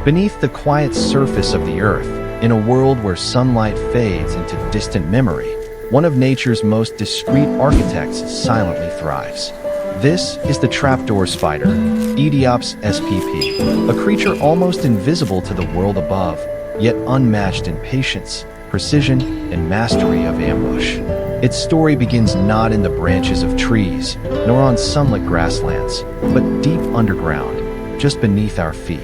Beneath the quiet surface of the Earth, in a world where sunlight fades into distant memory, one of nature's most discreet architects silently thrives. This is the trapdoor spider, Idiops spp, a creature almost invisible to the world above, yet unmatched in patience, precision, and mastery of ambush. Its story begins not in the branches of trees, nor on sunlit grasslands, but deep underground, just beneath our feet.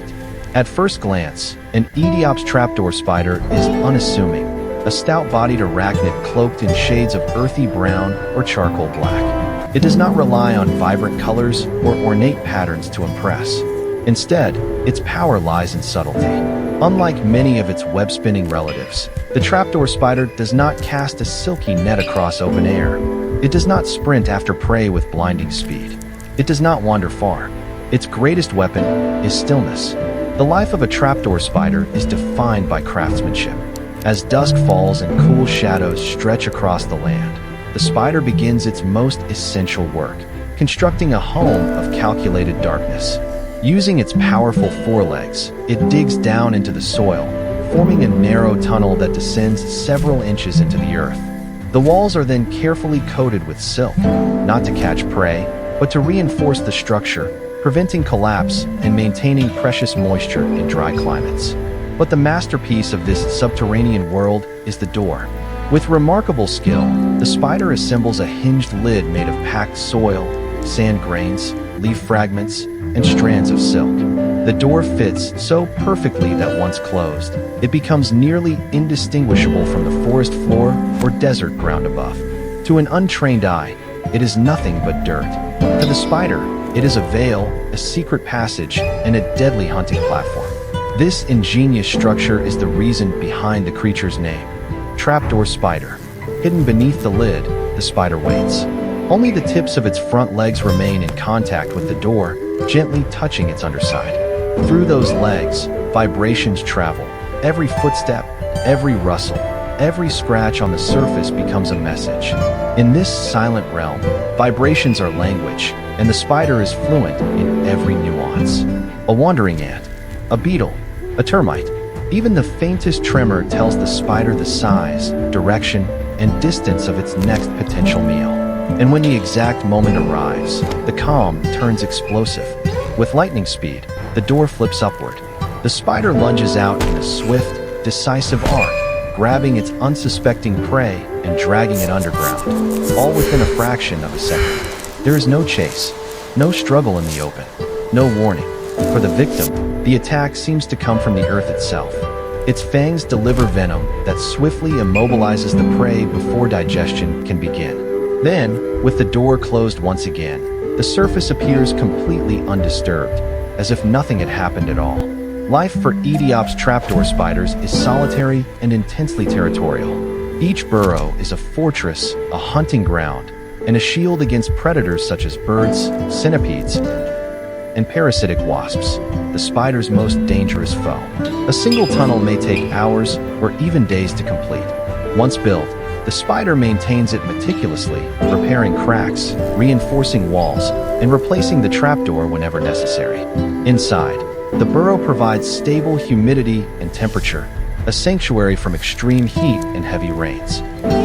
At first glance, an Idiops trapdoor spider is unassuming, a stout-bodied arachnid cloaked in shades of earthy brown or charcoal black. It does not rely on vibrant colors or ornate patterns to impress. Instead, its power lies in subtlety. Unlike many of its web-spinning relatives, the trapdoor spider does not cast a silky net across open air. It does not sprint after prey with blinding speed. It does not wander far. Its greatest weapon is stillness. The life of a trapdoor spider is defined by craftsmanship. As dusk falls and cool shadows stretch across the land, the spider begins its most essential work, constructing a home of calculated darkness. Using its powerful forelegs, it digs down into the soil, forming a narrow tunnel that descends several inches into the earth. The walls are then carefully coated with silk, not to catch prey, but to reinforce the structure, preventing collapse and maintaining precious moisture in dry climates. But the masterpiece of this subterranean world is the door. With remarkable skill, the spider assembles a hinged lid made of packed soil, sand grains, leaf fragments, and strands of silk. The door fits so perfectly that once closed, it becomes nearly indistinguishable from the forest floor or desert ground above. To an untrained eye, it is nothing but dirt. To the spider, it is a veil, a secret passage, and a deadly hunting platform. This ingenious structure is the reason behind the creature's name. Trapdoor spider. Hidden beneath the lid, the spider waits. Only the tips of its front legs remain in contact with the door, gently touching its underside. Through those legs, vibrations travel. Every footstep, every rustle, every scratch on the surface becomes a message. In this silent realm, vibrations are language, and the spider is fluent in every nuance. A wandering ant, a beetle, a termite. Even the faintest tremor tells the spider the size, direction, and distance of its next potential meal. And when the exact moment arrives, the calm turns explosive. With lightning speed, the door flips upward. The spider lunges out in a swift, decisive arc, grabbing its unsuspecting prey and dragging it underground, all within a fraction of a second. There is no chase, no struggle in the open, no warning. For the victim, the attack seems to come from the earth itself. Its fangs deliver venom that swiftly immobilizes the prey before digestion can begin. Then, with the door closed once again, the surface appears completely undisturbed, as if nothing had happened at all. Life for Idiops trapdoor spiders is solitary and intensely territorial. Each burrow is a fortress, a hunting ground, and a shield against predators such as birds, centipedes, and parasitic wasps, the spider's most dangerous foe. A single tunnel may take hours or even days to complete. Once built, the spider maintains it meticulously, repairing cracks, reinforcing walls, and replacing the trapdoor whenever necessary. Inside, the burrow provides stable humidity and temperature, a sanctuary from extreme heat and heavy rains.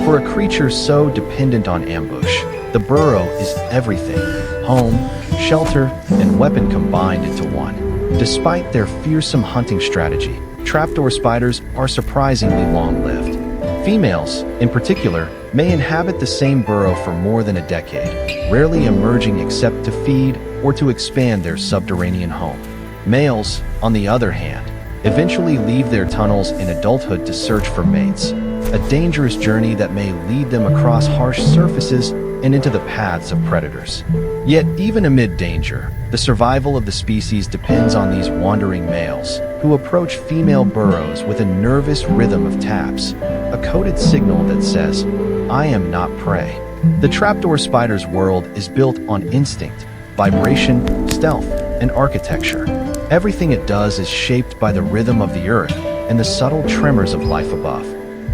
For a creature so dependent on ambush, the burrow is everything: home, shelter, and weapon combined into one. Despite their fearsome hunting strategy, trapdoor spiders are surprisingly long-lived. Females, in particular, may inhabit the same burrow for more than a decade, rarely emerging except to feed or to expand their subterranean home. Males, on the other hand, eventually leave their tunnels in adulthood to search for mates, a dangerous journey that may lead them across harsh surfaces and into the paths of predators. Yet, even amid danger, the survival of the species depends on these wandering males, who approach female burrows with a nervous rhythm of taps, a coded signal that says, "I am not prey." The trapdoor spider's world is built on instinct, vibration, stealth, and architecture. Everything it does is shaped by the rhythm of the earth and the subtle tremors of life above.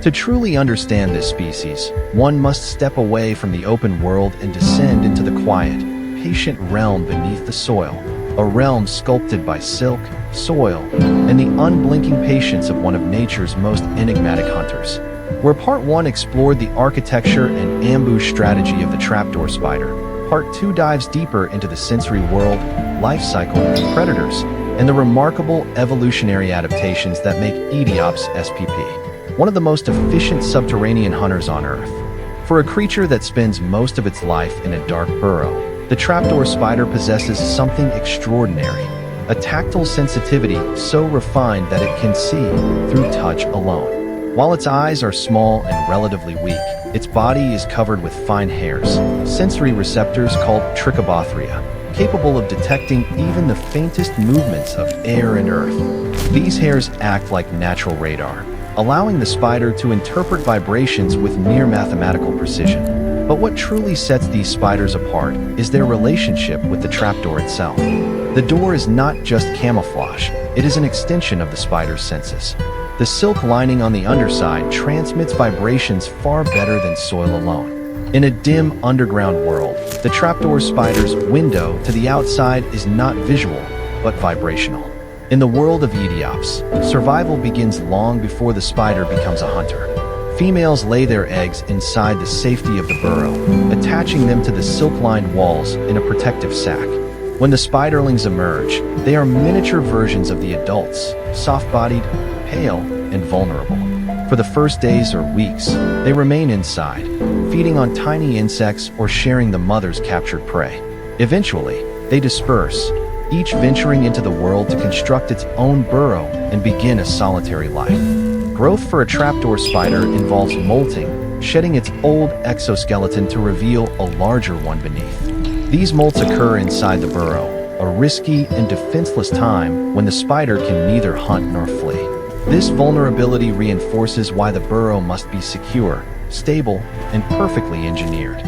To truly understand this species, one must step away from the open world and descend into the quiet, patient realm beneath the soil, a realm sculpted by silk, soil, and the unblinking patience of one of nature's most enigmatic hunters. Where Part 1 explored the architecture and ambush strategy of the trapdoor spider, Part 2 dives deeper into the sensory world, life cycle, predators, and the remarkable evolutionary adaptations that make Idiops SPP one of the most efficient subterranean hunters on Earth. For a creature that spends most of its life in a dark burrow, the trapdoor spider possesses something extraordinary, a tactile sensitivity so refined that it can see through touch alone. While its eyes are small and relatively weak, its body is covered with fine hairs, sensory receptors called trichobothria, capable of detecting even the faintest movements of air and earth. These hairs act like natural radar, allowing the spider to interpret vibrations with near mathematical precision. But what truly sets these spiders apart is their relationship with the trapdoor itself. The door is not just camouflage, it is an extension of the spider's senses. The silk lining on the underside transmits vibrations far better than soil alone. In a dim underground world, the trapdoor spider's window to the outside is not visual, but vibrational. In the world of Idiops, survival begins long before the spider becomes a hunter. Females lay their eggs inside the safety of the burrow, attaching them to the silk-lined walls in a protective sac. When the spiderlings emerge, they are miniature versions of the adults, soft-bodied, pale, and vulnerable. For the first days or weeks, they remain inside, feeding on tiny insects or sharing the mother's captured prey. Eventually, they disperse, each venturing into the world to construct its own burrow and begin a solitary life. Growth for a trapdoor spider involves molting, shedding its old exoskeleton to reveal a larger one beneath. These molts occur inside the burrow, a risky and defenseless time when the spider can neither hunt nor flee. This vulnerability reinforces why the burrow must be secure, stable, and perfectly engineered.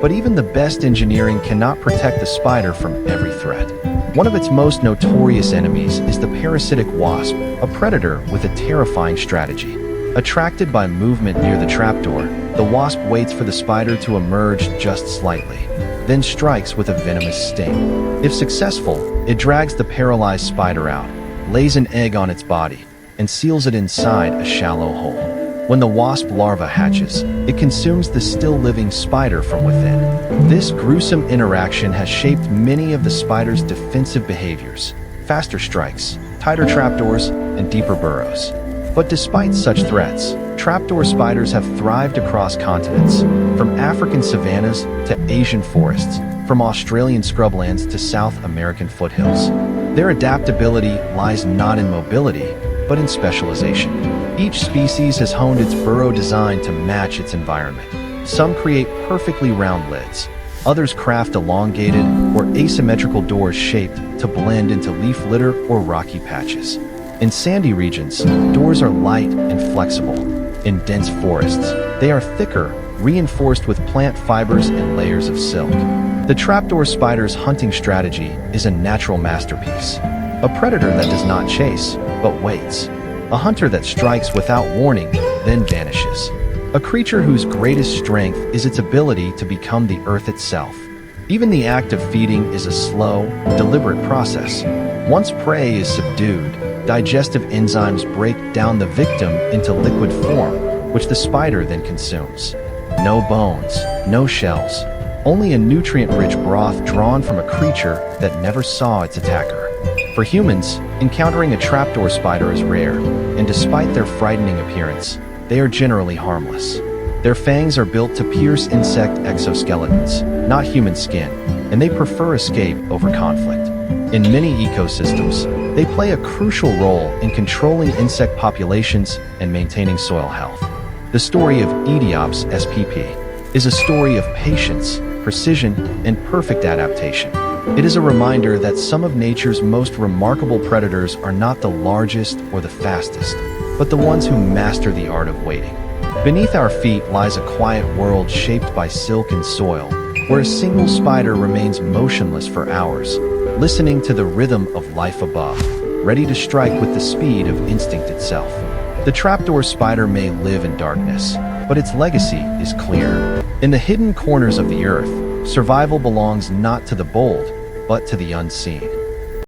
But even the best engineering cannot protect the spider from every threat. One of its most notorious enemies is the parasitic wasp, a predator with a terrifying strategy. Attracted by movement near the trapdoor, the wasp waits for the spider to emerge just slightly, then strikes with a venomous sting. If successful, it drags the paralyzed spider out, lays an egg on its body, and seals it inside a shallow hole. When the wasp larva hatches, it consumes the still-living spider from within. This gruesome interaction has shaped many of the spider's defensive behaviors: faster strikes, tighter trapdoors, and deeper burrows. But despite such threats, trapdoor spiders have thrived across continents, from African savannas to Asian forests, from Australian scrublands to South American foothills. Their adaptability lies not in mobility, but in specialization. Each species has honed its burrow design to match its environment. Some create perfectly round lids. Others craft elongated or asymmetrical doors shaped to blend into leaf litter or rocky patches. In sandy regions, doors are light and flexible. In dense forests, they are thicker, reinforced with plant fibers and layers of silk. The trapdoor spider's hunting strategy is a natural masterpiece. A predator that does not chase, but waits. A hunter that strikes without warning, then vanishes. A creature whose greatest strength is its ability to become the earth itself. Even the act of feeding is a slow, deliberate process. Once prey is subdued, digestive enzymes break down the victim into liquid form, which the spider then consumes. No bones, no shells, only a nutrient-rich broth drawn from a creature that never saw its attacker. For humans, encountering a trapdoor spider is rare, and despite their frightening appearance, they are generally harmless. Their fangs are built to pierce insect exoskeletons, not human skin, and they prefer escape over conflict. In many ecosystems, they play a crucial role in controlling insect populations and maintaining soil health. The story of Idiops SPP is a story of patience, precision, and perfect adaptation. It is a reminder that some of nature's most remarkable predators are not the largest or the fastest, but the ones who master the art of waiting. Beneath our feet lies a quiet world shaped by silk and soil, where a single spider remains motionless for hours, listening to the rhythm of life above, ready to strike with the speed of instinct itself. The trapdoor spider may live in darkness, but its legacy is clear. In the hidden corners of the earth, survival belongs not to the bold, but to the unseen.